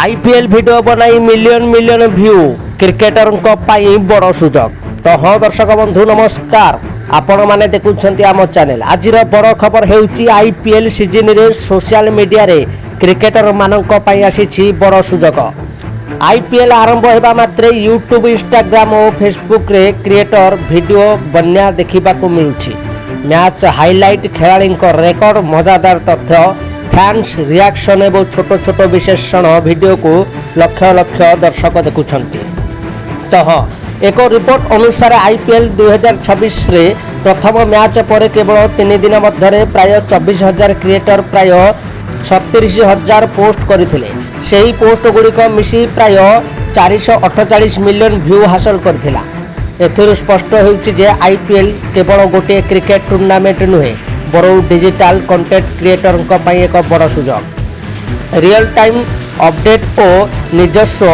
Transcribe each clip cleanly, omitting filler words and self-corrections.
IPL video बनाई million million view cricketer बड़ सुजोग। तो हाँ दर्शक बंधु नमस्कार, आपण माने देखुछंती आम चैनल। आज बड़ खबर हेउची आईपीएल सीजन रे सोशल मीडिया रे क्रिकेटर मानक पई आसीछि बड़ सुजोग। आईपीएल आरंभ हेबा मात्रे यूट्यूब, इंस्टाग्राम और फेसबुक रे क्रिएटर वीडियो बन्या देखिबा को मिलुछि। मैच हाइलाइट, खेलाड़ी रेकर्ड, मजादार तथ्य, फैंस रिएक्शन एवं छोट छोट विशेषण वीडियो को लक्ष लक्ष दर्शक देखुछंती। तो हाँ, एक रिपोर्ट अनुसार आईपीएल 2026 रे प्रथम मैच पर केवल 3 दिन मध्य प्राय 24,000 क्रिएटर प्राय 37,000 पोस्ट करथिले। सेही पोस्ट गुड़िक मिसी प्राय 448 मिलियन व्यू हासिल करथिला। एथिरु स्पष्ट होउछि जे आईपीएल केवल गोटे क्रिकेट टूर्नामेंट नुहे, बरौ डिजिटल कंटेंट क्रिएटर एक बड़ सुजोग। रियल टाइम अपडेट और निजस्व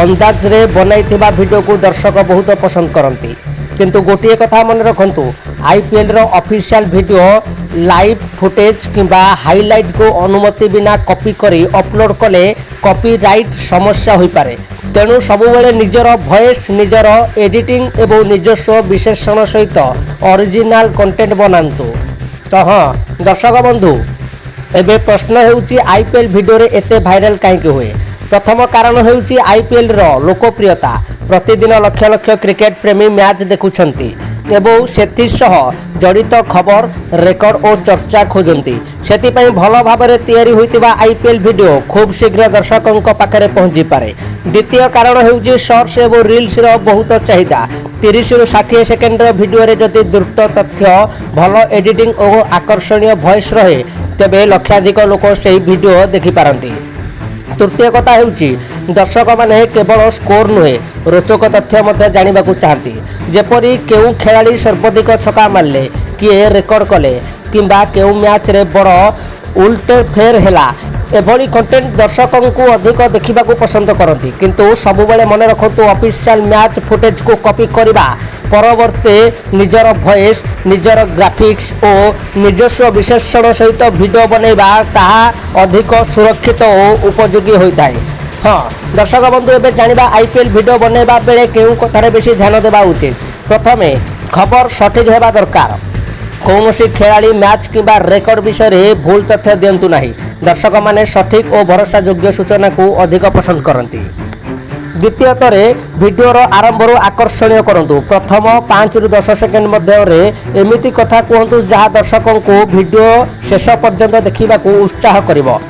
अंदाज रे बनाइथिबा वीडियो को दर्शक बहुत पसंद करती। किंतु गोटे कथा मन रखंतु, आईपीएल रो ऑफिशियल वीडियो लाइव फुटेज किंबा हाइलाइट को अनुमति बिना कॉपी करी अपलोड कले कॉपीराइट समस्या होई पारे। तेणु सबुबले निजर भॉइस, निजर एडिटिंग एवं निजस्व विशेषण सहित ओरिजिनल कंटेंट बनातु। तो हाँ दर्शक बंधु, एबे प्रश्न हेउची आईपीएल वीडियो रे एते भाइराल काहेकि हुए। प्रथम कारण हेउची आईपीएल रो लोकप्रियता। प्रतिदिन लक्ष लक्ष क्रिकेट प्रेमी मैच देखुछंती एवं सेथिसह जड़ित खबर, रेकर्ड और चर्चा खोजती। सेतिपई भल भाबरे तैयारी होइतिबा आईपीएल वीडियो खूब शीघ्र दर्शकों पाखरे पहुंची पारे। द्वितीय कारण हेउची शॉर्ट्स एवं रील्स रो बहुत चाहिदा। 30 रु 60 सेकेंड वीडियो रे जदि द्रुत तथ्य, भल एडिटिंग और आकर्षणीय वॉइस रहे तेबे लक्षाधिक लोक सेही वीडियो देखि पारंती। तृतीय कथा हेउची दर्शक माने केवल स्कोर नुहे, रोचक तथ्य मध्य जानिबा को चाहती। जेपरी केउ खेलाड़ी सर्वाधिक छक्का मारले, किए रेकर्ड कले, किंबा केउ मैच रे बड़ उल्ट फेर हेला, एभली कंटेंट दर्शकों को अधिक देखा पसंद करती। किंतु सबुबले मन रखु, ऑफिशियल मैच फुटेज को कॉपी करने परवर्ते निजर वॉइस, निजर ग्राफिक्स और निजस्व विशेषण सहित वीडियो बनैबा ताहा अधिक सुरक्षित और उपयोगी होता है। हाँ दर्शक बंधु, एबे जानिबा आईपीएल वीडियो बनैबा बेले केउ कथारे बेसी ध्यान देबा उचित। प्रथमे खबर सठिक हेबा दरकार। कौनसी खेलाड़ी, मैच किंबा रेकर्ड विषय में भूल तथ्य दिंतु नहीं। दर्शक माने सठिक और भरोसा योग्य सूचना को अधिक पसंद करती। द्वितीयत वीडियोर आरंभ आकर्षणीय करंतु। प्रथम 5 रु 10 सेकेंड मध्य एमिति कथा कहतु जहाँ दर्शकों को वीडियो शेष पर्यंत देखा उत्साह करिवो।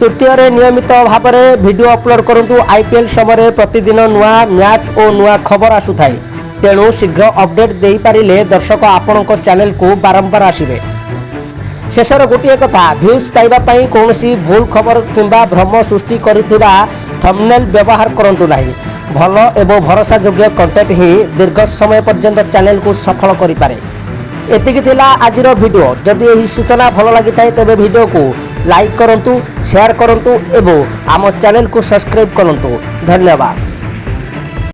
तृतीय नियमित भाव में वीडियो अपलोड करंतु। आईपीएल समय प्रतिदिन नुआ मैच और नुआ खबर आसुथाय, तेणु शीघ्र अपडेट दे पारिले दर्शक आपणक चैनल को बारंबार आसिबे। शेषर गोटे कथा, व्यूज पाइबा पई कौनसी भूल खबर किंबा भ्रम सृष्टि करिथिबा थंबनेल व्यवहार करंतु नाही। भल एवं भरोसा योग्य कंटेंट ही दीर्घ समय पर्यंत चैनल को सफल करि पारे। एतिकी थिला आजिर वीडियो। जदि यही सूचना भल लगी थाए तेबे वीडियो को लाइक करंतु, शेयर करंतु एवं आम चैनल को सब्सक्राइब करंतु। धन्यवाद।